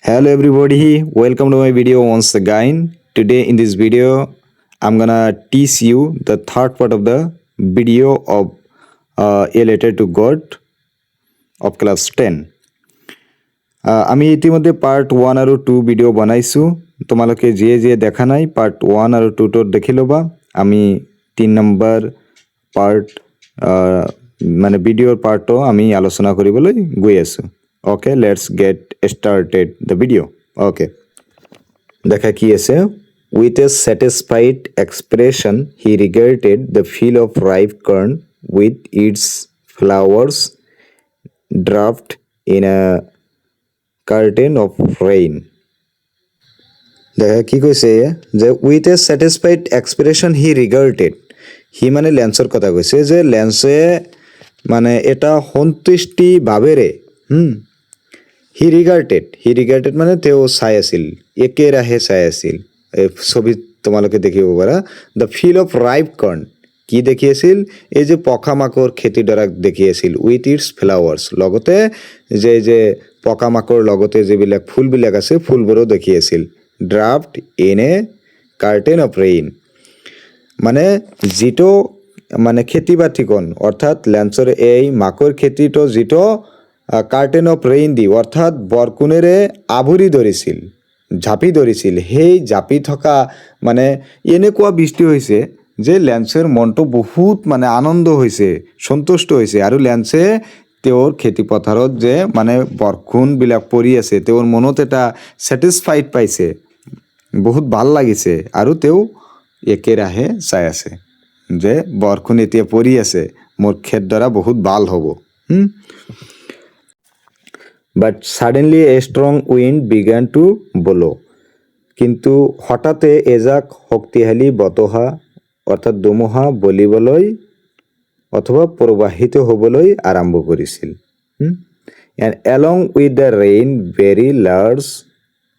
Hello everybody, welcome to my video once again. Today in this video, I'm gonna teach you the third part of the video of A Letter to God of class 10. আমি ইতিমধ্যে part 1 আৰু 2 video বনাইছোঁ তোমালোকে যিয়ে দেখা নাই part 1 আৰু 2 টো দেখি লবা আমি 3 নম্বৰ পাৰ্ট মানে ভিডিওৰ পাৰ্টটো আমি আলোচনা কৰিবলৈ গৈ আছোঁ Okay, let's get started the video. Okay. দেখা কি আছে? With a satisfied expression, he regarded the field of ripe corn with its flowers draped in a curtain of rain. দেখা কি কৈছে যে with a satisfied expression he regarded. He মানে লেন্সৰ কথা কৈছে যে লেন্সে মানে এটা সন্তুষ্টি ভাবেৰে He regarded মানে তেওঁ চাই আছিল একেৰাহে চাই আছিল এই ছবিত তোমালোকে দেখিব পাৰা দ্য ফিল্ড অফ ৰাইপ কৰ্ণ কি দেখি আছিল এই যে পকামাকৰ খেতিডৰাক দেখি আছিল উইথ ইটস ফ্লাৱাৰ্ছ লগতে যে পকামাকৰ লগতে যিবিলাক ফুলবিলাক আছে ফুলবোৰো দেখি আছিল draft in a curtain of rain মানে যিটো মানে খেতি বাতিকণ অৰ্থাৎ লেন্সৰ এই মাকৰ খেতিটো যিটো কাৰ্টেন অফ ৰেইন দি অৰ্থাৎ বৰষুণেৰে আৱৰি ধৰিছিল ঝাপি ধৰিছিল সেই ঝাপি থকা মানে এনেকুৱা বৃষ্টি হৈছে যে লেন্সৰ মনটো বহুত মানে আনন্দ হৈছে সন্তুষ্ট হৈছে আৰু লেন্সে তেওঁৰ খেতি পথাৰত যে মানে বৰষুণবিলাক পৰি আছে তেওঁৰ মনত এটা ছেটিছফাইড পাইছে বহুত ভাল লাগিছে আৰু তেওঁ একেৰাহে চাই আছে যে বৰষুণ এতিয়া পৰি আছে মোৰ খেতডৰা বহুত ভাল হ'ব But suddenly a strong wind began to blow. কিন্তু হঠাতে এজাক শক্তিশালী বতাহ অৰ্থাৎ ধুমুহা বলিবলৈ অথবা প্ৰবাহিত হ'বলৈ আৰম্ভ কৰিছিল And along with the rain very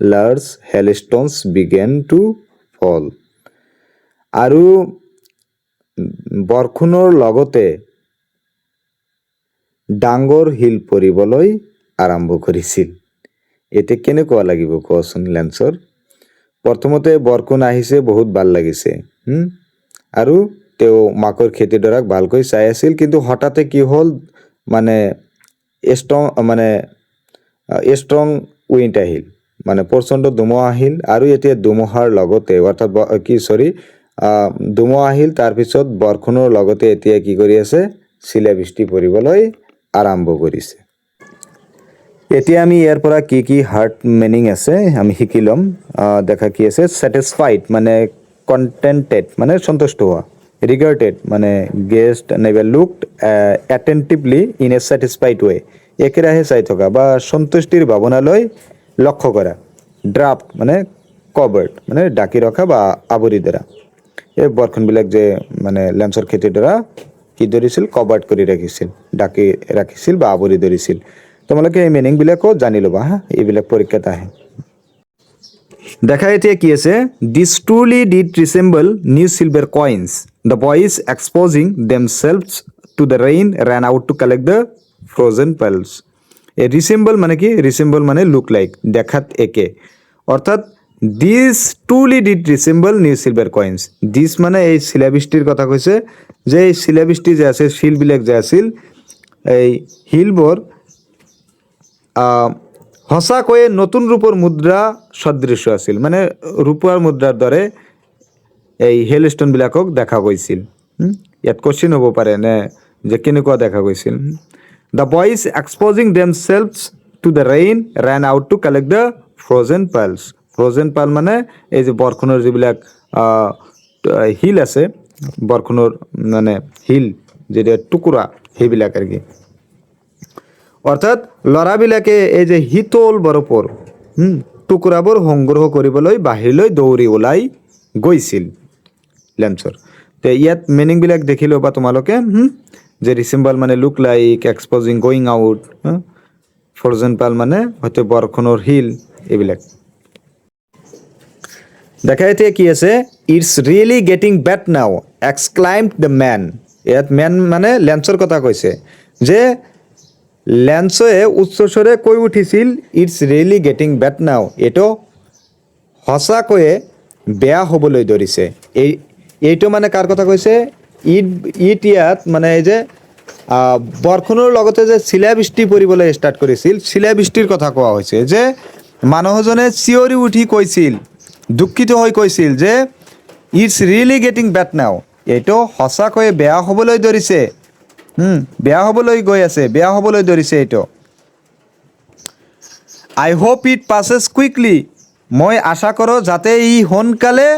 large hailstones began to fall. আৰু বৰষুণৰ লগতে ডাঙৰ শিল পৰিবলৈ আৰম্ভ কৰিছিল এতিয়া কেনেকুৱা লাগিব কোৱাচোন লেন্সৰ প্ৰথমতে বৰষুণ আহিছে বহুত ভাল লাগিছে আৰু তেওঁ মাকৰ খেতিডৰাক ভালকৈ চাই আছিল কিন্তু হঠাতে কি হ'ল মানে ষ্ট্ৰং উইণ্ড আহিল মানে প্ৰচণ্ড ধুমুহা আহিল আৰু এতিয়া ধুমুহাৰ লগতে অৰ্থাৎ ধুমুহা আহিল তাৰপিছত বৰষুণৰ লগতে এতিয়া কি কৰি আছে শিলাবৃষ্টি পৰিবলৈ আৰম্ভ কৰিছে এতিয়া আমি ইয়াৰ পৰা কি হাৰ্ট মিনিং আছে আমি শিকি লম দেখা কি আছে স্যাটিসফাইড মানে কন্টেন্টেড মানে সন্তুষ্ট হোৱা ৰিগাৰ্ডেড মানে guest never looked attentively in a satisfied way একেৰাহে চাই থকা বা সন্তুষ্টিৰ ভাৱনালৈ লক্ষ্য কৰা ড্ৰাফ্ট মানে কভাৰ্ড মানে ঢাকি ৰখা বা আৱৰি ধৰা এই বৰষুণবিলাক যে মানে লেন্সৰ খেতিডৰা কি ধৰিছিল কভাৰ্ড কৰি ৰাখিছিল ঢাকি ৰাখিছিল বা আৱৰি ধৰিছিল তোমালোকে এই মিনিংবিলাকো জানি ল'বা এইবিলাক পৰীক্ষাত আহে দেখা এতিয়া কি আছে this truly did resemble new silver coins the boys exposing themselves to the rain ran out to collect the frozen pearls এই ৰিচেম্বল মানে কি ৰিচেম্বল মানে লুক লাইক দেখাত একে অৰ্থাৎ this truly did resemble new silver coins this মানে এই শিলাবৃষ্টিৰ কথা কৈছে যে এই শিলাবৃষ্টি যে আছে শিলবিলাক যে আছিল এই শিলবোৰ সঁচাকৈয়ে নতুন ৰূপৰ মুদ্ৰা সদৃশ্য আছিল মানে ৰূপৰ মুদ্ৰাৰ দৰে এই হেলষ্টোনবিলাকক দেখা গৈছিল ইয়াত কোৱেশ্চন হ'ব পাৰে নে যে কেনেকুৱা দেখা গৈছিল the boys exposing themselves to the rain ran out to collect the frozen pearl মানে এই যে বৰষুণৰ যিবিলাক শিল আছে বৰষুণৰ মানে শিল যেতিয়া টুকুৰা সেইবিলাক আৰু কি অৰ্থাৎ ল'ৰাবিলাকে এই যে শীতল বৰফৰ টুকুৰাবোৰ সংগ্ৰহ কৰিবলৈ বাহিৰলৈ দৌৰি ওলাই গৈছিল লেন্সৰ তে ইয়াত মিনিংবিলাক দেখি ল'বা তোমালোকে যে ৰিচেম্বল মানে look like exposing going out frozen pearl মানে হয়তো বৰষুণৰ শিল এইবিলাক দেখা এতিয়া কি আছে it's really getting bad now exclaimed the man ইয়াত মেন মানে লেন্সৰ কথা কৈছে যে লেন্সয়ে উচ্চস্বৰে কৈ উঠিছিল, ইটছ ৰিয়েলি গেটিং বেড নাও, এইটো সঁচাকৈয়ে বেয়া হ'বলৈ ধৰিছে। এইটো মানে কাৰ কথা কৈছে? ইয়াত মানে এই যে বৰষুণৰ লগতে যে শিলাবৃষ্টি পৰিবলৈ ষ্টাৰ্ট কৰিছিল, শিলাবৃষ্টিৰ কথা কোৱা হৈছে। যে মানুহজনে চিঞৰি উঠি কৈছিল, দুখিত হৈ কৈছিল যে ইটছ ৰিয়েলি গেটিং বেড নাও, এইটো সঁচাকৈয়ে বেয়া হ'বলৈ ধৰিছে, বেয়া হ'বলৈ গৈ আছে, বেয়া হ'বলৈ ধৰিছে এইটো। আই হোপ ইট পাছেছ কুইকলি, মই আশা কৰোঁ যাতে ই সোনকালে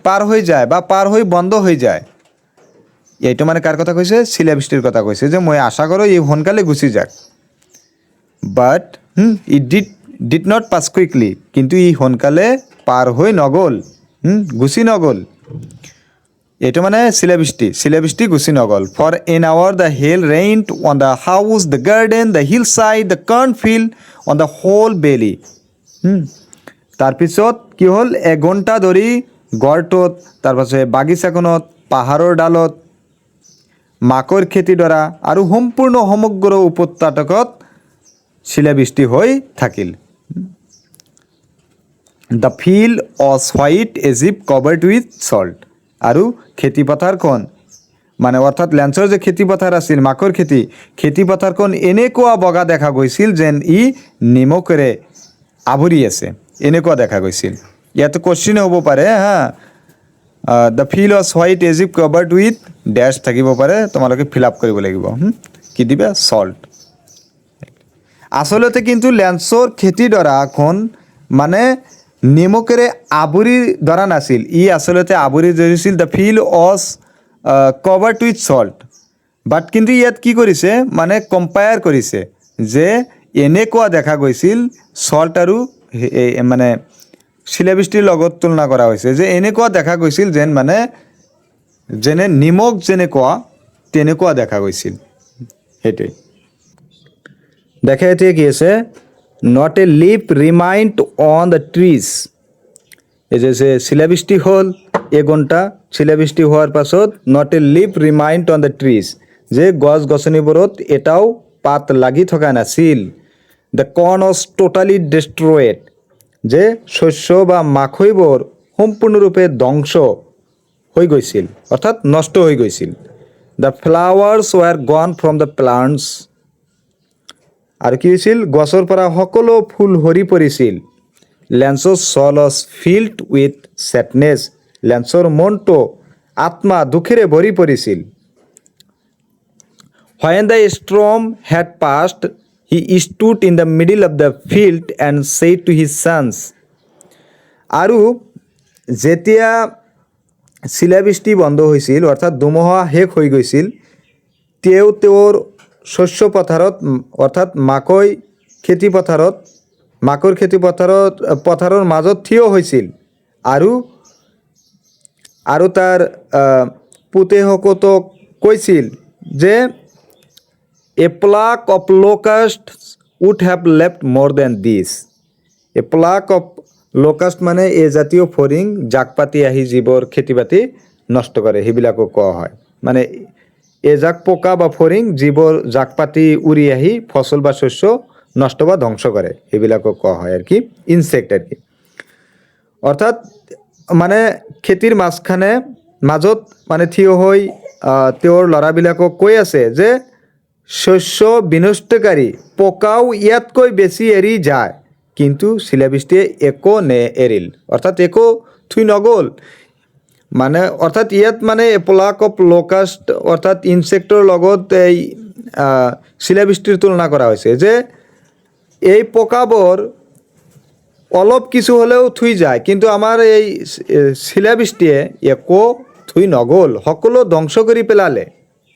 পাৰ হৈ যায় বা পাৰ হৈ বন্ধ হৈ যায়। এইটো মানে কাৰ কথা কৈছে? শিলাবৃষ্টিৰ কথা কৈছে, যে মই আশা কৰোঁ ই সোনকালে গুচি যাক। But it did not pass quickly, কিন্তু ই সোনকালে পাৰ হৈ নগ'ল, গুচি নগ'ল। এইটো মানে শিলাবৃষ্টি গুচি নগ'ল। For an hour the hail rained on the house, the garden, the hillside, the cornfield, on the whole valley. তাৰপিছত কি হ'ল? এঘণ্টা ধৰি গড়টোত, তাৰপাছত বাগিচাখনত, পাহাৰৰ ডালত, মাকৈ খেতিডৰা আৰু সম্পূৰ্ণ সমগ্ৰ উপত্যকাত শিলাবৃষ্টি হৈ থাকিল। The field was white as if covered with salt, আৰু খেতিপথাৰখন মানে অৰ্থাৎ লেন্সৰ যে খেতিপথাৰ আছিল, মাকৈ খেতিপথাৰখন এনেকুৱা বগা দেখা গৈছিল যেন ই নিমখেৰে আৱৰি আছে, এনেকুৱা দেখা গৈছিল। ইয়াতে কুৱেশ্যন হ'ব পাৰে, the field was white as if covered with dew থাকিব পাৰে, তোমালোকে ফিল আপ কৰিব লাগিব। কি দিবা? চল্ট। আচলতে কিন্তু লেন্সৰ খেতিডৰাখন মানে নিমখেৰে আৱৰি ধৰা নাছিল, ই আচলতে আৱৰি ধৰিছিল। The field was covered with salt, but কিন্তু ইয়াত কি কৰিছে? মানে কম্পেয়াৰ কৰিছে, যে এনেকুৱা দেখা গৈছিল, চল্ট আৰু মানে শিলাবৃষ্টিৰ লগত তুলনা কৰা হৈছে, যে এনেকুৱা দেখা গৈছিল যেনে নিমখ যেনেকুৱা তেনেকুৱা দেখা গৈছিল। সেইটোৱে দেখে। এতিয়া কি আছে? Not a leaf remained on the trees. এই যে শিলাবৃষ্টি হ'ল এঘণ্টা, শিলাবৃষ্টি হোৱাৰ পাছত not a leaf remained on the trees, যে গছ গছনিবোৰত এটাও পাত লাগি থকা নাছিল। The corn was totally destroyed, যে শস্য বা মাকৈবোৰ সম্পূৰ্ণৰূপে ধ্বংস হৈ গৈছিল, অৰ্থাৎ নষ্ট হৈ গৈছিল। দ্য ফ্লাৱাৰ্ছ ৱেৰ গন ফ্ৰম দ্য প্লাণ্টছ, আৰু কি হৈছিল? গছৰ পৰা সকলো ফুল সৰি পৰিছিল। লেন্সৰ চল ৱাজ ফিল্ড উইথ ছেডনেছ, লেন্সৰ মনটো আত্মা দুখেৰে ভৰি পৰিছিল। When the storm had passed, he stood in the middle of the field and said to his sons, আৰু যেতিয়া শিলাবৃষ্টি বন্ধ হৈছিল, অৰ্থাৎ ধুমুহা শেষ হৈ গৈছিল, তেওঁৰ শস্য পথাৰত, অৰ্থাৎ মাকৈ খেতিপথাৰৰ মাজত থিয় হৈছিল, আৰু তাৰ পুতেকহঁতক কৈছিল যে a plague of locust would have left more than this. A plague of locust মানে এই জাতীয় ফৰিং, জাক পাতি আহি যিবোৰ খেতি বাতি নষ্ট কৰে, সেইবিলাকক কোৱা হয়। মানে এজাক পোকা বা ফৰিং যিবোৰ জাক পাতি উৰি আহি ফচল বা শস্য নষ্ট বা ধ্বংস কৰে, সেইবিলাকক কোৱা হয় আৰু কি ইনচেক্ট আৰু কি। অৰ্থাৎ মানে খেতিৰ মাজত মানে থিয় হৈ তেওঁৰ ল'ৰাবিলাকক কৈ আছে যে শস্য বিনষ্টকাৰী পোকাও ইয়াতকৈ বেছি এৰি যায়, কিন্তু শিলাবৃষ্টিয়ে একো নেএৰিল, অৰ্থাৎ একো থুই নগ'ল। মানে অৰ্থাৎ ইয়াত মানে প্লাক অফ লোকাষ্ট অৰ্থাৎ ইনচেক্টৰ লগত এই শিলাবৃষ্টিৰ তুলনা কৰা হৈছে, যে এই পোকাবোৰ অলপ কিছু হ'লেও থুই যায়, কিন্তু আমাৰ এই শিলাবৃষ্টিয়ে একো থুই নগ'ল, সকলো ধ্বংস কৰি পেলালে।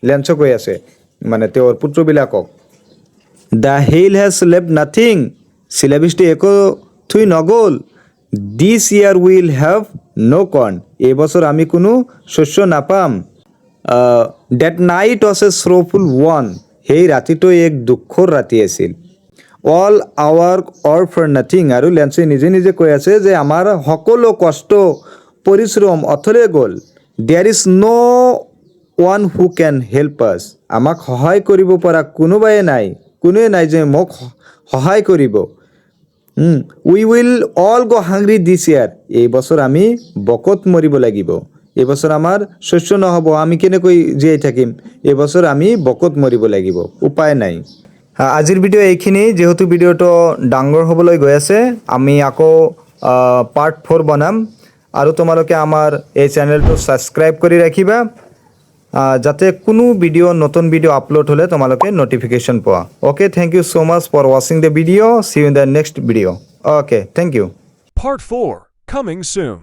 লেন্সে কৈ আছে মানে তেওঁৰ পুত্ৰবিলাকক। The hail has left nothing, শিলাবৃষ্টি একো থুই নগ'ল। দিছ ইয়াৰ উইল হেভ ন' কৰ্ণ, এইবছৰ আমি কোনো শস্য নাপাম। That night was a sorrowful one, সেই ৰাতিটো এক দুখৰ ৰাতি আছিল। All our work for nothing, আৰু লেন্সে নিজে কৈ আছে যে আমাৰ সকলো কষ্ট পৰিশ্ৰম অথলে গ'ল। There is no' one who can help us, আমাক সহায় কৰিব পৰা কোনোৱে নাই যে মোক সহায় কৰিব। উই উইল অল গ' হাংৰি দিছ ইয়াৰ, এই বছৰ আমি বকত মৰিব লাগিব। এইবছৰ আমাৰ শস্য নহ'ব, আমি কেনেকৈ জীয়াই থাকিম? এইবছৰ আমি বকত মৰিব লাগিব, উপায় নাই। আজিৰ ভিডিঅ' এইখিনি, যিহেতু ভিডিঅ'টো ডাঙৰ হ'বলৈ গৈ আছে, আমি আকৌ পাৰ্ট 4 বনাম। আৰু তোমালোকে আমাৰ এই চেনেলটো ছাবস্ক্ৰাইব কৰি ৰাখিবা, যাতে কোনো নতুন ভিডিঅ' আপলোড হ'লে তোমালোকে নটিফিকেশ্যন পোৱা। Okay, thank you so' much for ৱাচিং the video', see you in the next video'. Okay, thank you. Part 4 coming soon.